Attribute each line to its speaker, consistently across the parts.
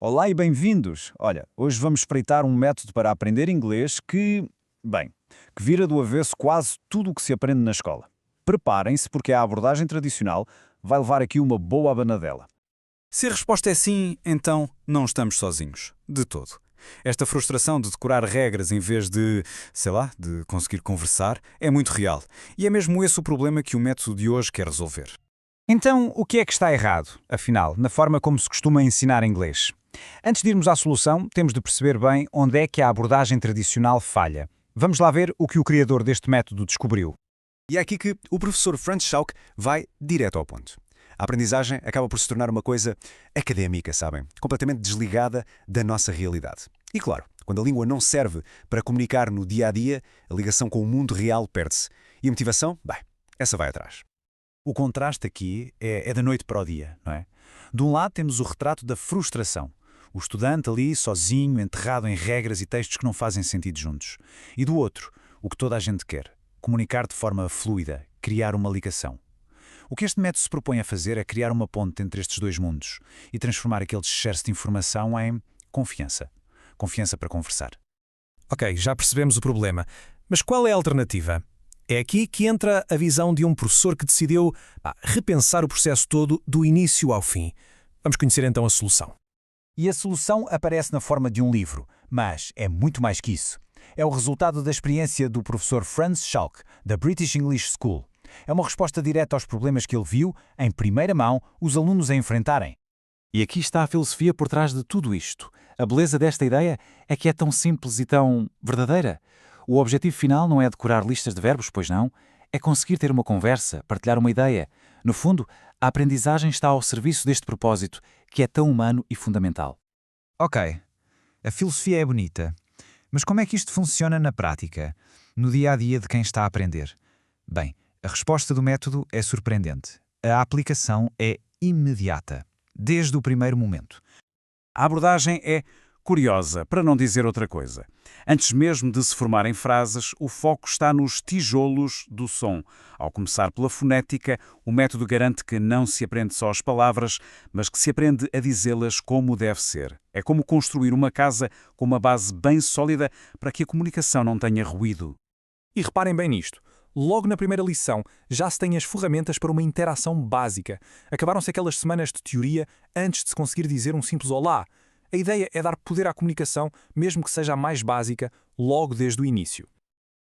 Speaker 1: Olá e bem-vindos! Olha, hoje vamos espreitar um método para aprender inglês bem, que vira do avesso quase tudo o que se aprende na escola. Preparem-se porque a abordagem tradicional vai levar aqui uma boa abanadela.
Speaker 2: Se a resposta é sim, então não estamos sozinhos. De todo. Esta frustração de decorar regras em vez de, sei lá, de conseguir conversar, é muito real. E é mesmo esse o problema que o método de hoje quer resolver.
Speaker 3: Então, o que é que está errado, afinal, na forma como se costuma ensinar inglês? Antes de irmos à solução, temos de perceber bem onde é que a abordagem tradicional falha. Vamos lá ver o que o criador deste método descobriu.
Speaker 2: E é aqui que o professor Franz Schauk vai direto ao ponto. A aprendizagem acaba por se tornar uma coisa académica, sabem? Completamente desligada da nossa realidade. E claro, quando a língua não serve para comunicar no dia-a-dia, a ligação com o mundo real perde-se. E a motivação? Bem, essa vai atrás.
Speaker 3: O contraste aqui é da noite para o dia, não é? De um lado temos o retrato da frustração. O estudante ali, sozinho, enterrado em regras e textos que não fazem sentido juntos. E do outro, o que toda a gente quer. Comunicar de forma fluida, criar uma ligação. O que este método se propõe a fazer é criar uma ponte entre estes dois mundos e transformar aquele excesso de informação em confiança. Confiança para conversar.
Speaker 4: Ok, já percebemos o problema. Mas qual é a alternativa? É aqui que entra a visão de um professor que decidiu repensar o processo todo do início ao fim. Vamos conhecer então a solução.
Speaker 3: E a solução aparece na forma de um livro, mas é muito mais que isso. É o resultado da experiência do professor Franz Schauk, da British English School. É uma resposta direta aos problemas que ele viu, em primeira mão, os alunos a enfrentarem.
Speaker 5: E aqui está a filosofia por trás de tudo isto. A beleza desta ideia é que é tão simples e tão verdadeira. O objetivo final não é decorar listas de verbos, pois não. É conseguir ter uma conversa, partilhar uma ideia. No fundo, a aprendizagem está ao serviço deste propósito, que é tão humano e fundamental.
Speaker 6: Ok, a filosofia é bonita, mas como é que isto funciona na prática, no dia-a-dia de quem está a aprender? Bem, a resposta do método é surpreendente. A aplicação é imediata, desde o primeiro momento.
Speaker 2: A abordagem é curiosa, para não dizer outra coisa. Antes mesmo de se formarem frases, o foco está nos tijolos do som. Ao começar pela fonética, o método garante que não se aprende só as palavras, mas que se aprende a dizê-las como deve ser. É como construir uma casa com uma base bem sólida para que a comunicação não tenha ruído.
Speaker 4: E reparem bem nisto. Logo na primeira lição, já se têm as ferramentas para uma interação básica. Acabaram-se aquelas semanas de teoria antes de se conseguir dizer um simples olá. A ideia é dar poder à comunicação, mesmo que seja a mais básica, logo desde o início.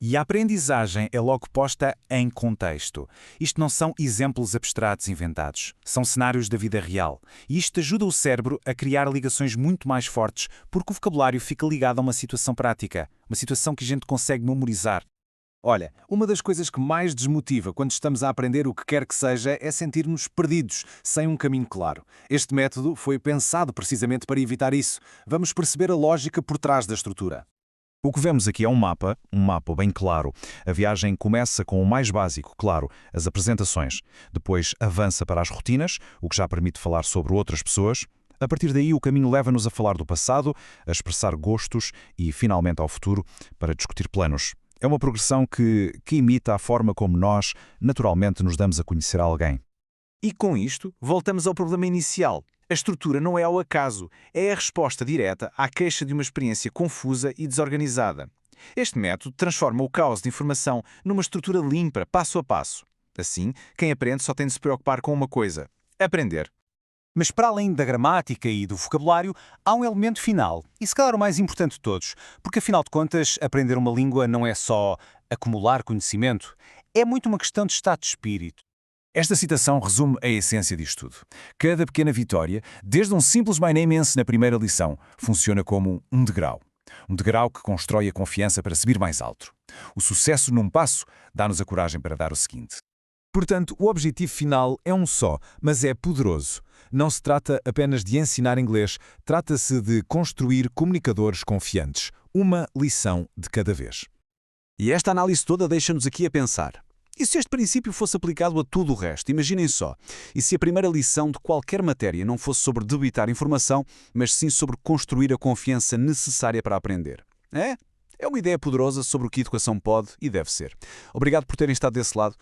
Speaker 3: E a aprendizagem é logo posta em contexto. Isto não são exemplos abstratos inventados, são cenários da vida real. E isto ajuda o cérebro a criar ligações muito mais fortes, porque o vocabulário fica ligado a uma situação prática, uma situação que a gente consegue memorizar.
Speaker 7: Olha, uma das coisas que mais desmotiva quando estamos a aprender o que quer que seja é sentir-nos perdidos, sem um caminho claro. Este método foi pensado precisamente para evitar isso. Vamos perceber a lógica por trás da estrutura.
Speaker 1: O que vemos aqui é um mapa bem claro. A viagem começa com o mais básico, claro, as apresentações. Depois avança para as rotinas, o que já permite falar sobre outras pessoas. A partir daí, o caminho leva-nos a falar do passado, a expressar gostos e, finalmente, ao futuro, para discutir planos. É uma progressão que imita a forma como nós, naturalmente, nos damos a conhecer a alguém.
Speaker 7: E com isto, voltamos ao problema inicial. A estrutura não é ao acaso, é a resposta direta à queixa de uma experiência confusa e desorganizada. Este método transforma o caos de informação numa estrutura limpa, passo a passo. Assim, quem aprende só tem de se preocupar com uma coisa: aprender.
Speaker 3: Mas para além da gramática e do vocabulário, há um elemento final, e se calhar o mais importante de todos, porque afinal de contas, aprender uma língua não é só acumular conhecimento, é muito uma questão de estado de espírito.
Speaker 1: Esta citação resume a essência disto tudo. Cada pequena vitória, desde um simples My Name Is na primeira lição, funciona como um degrau. Um degrau que constrói a confiança para subir mais alto. O sucesso num passo dá-nos a coragem para dar o seguinte.
Speaker 6: Portanto, o objetivo final é um só, mas é poderoso. Não se trata apenas de ensinar inglês, trata-se de construir comunicadores confiantes. Uma lição de cada vez.
Speaker 2: E esta análise toda deixa-nos aqui a pensar. E se este princípio fosse aplicado a tudo o resto? Imaginem só. E se a primeira lição de qualquer matéria não fosse sobre debitar informação, mas sim sobre construir a confiança necessária para aprender? É uma ideia poderosa sobre o que a educação pode e deve ser. Obrigado por terem estado desse lado.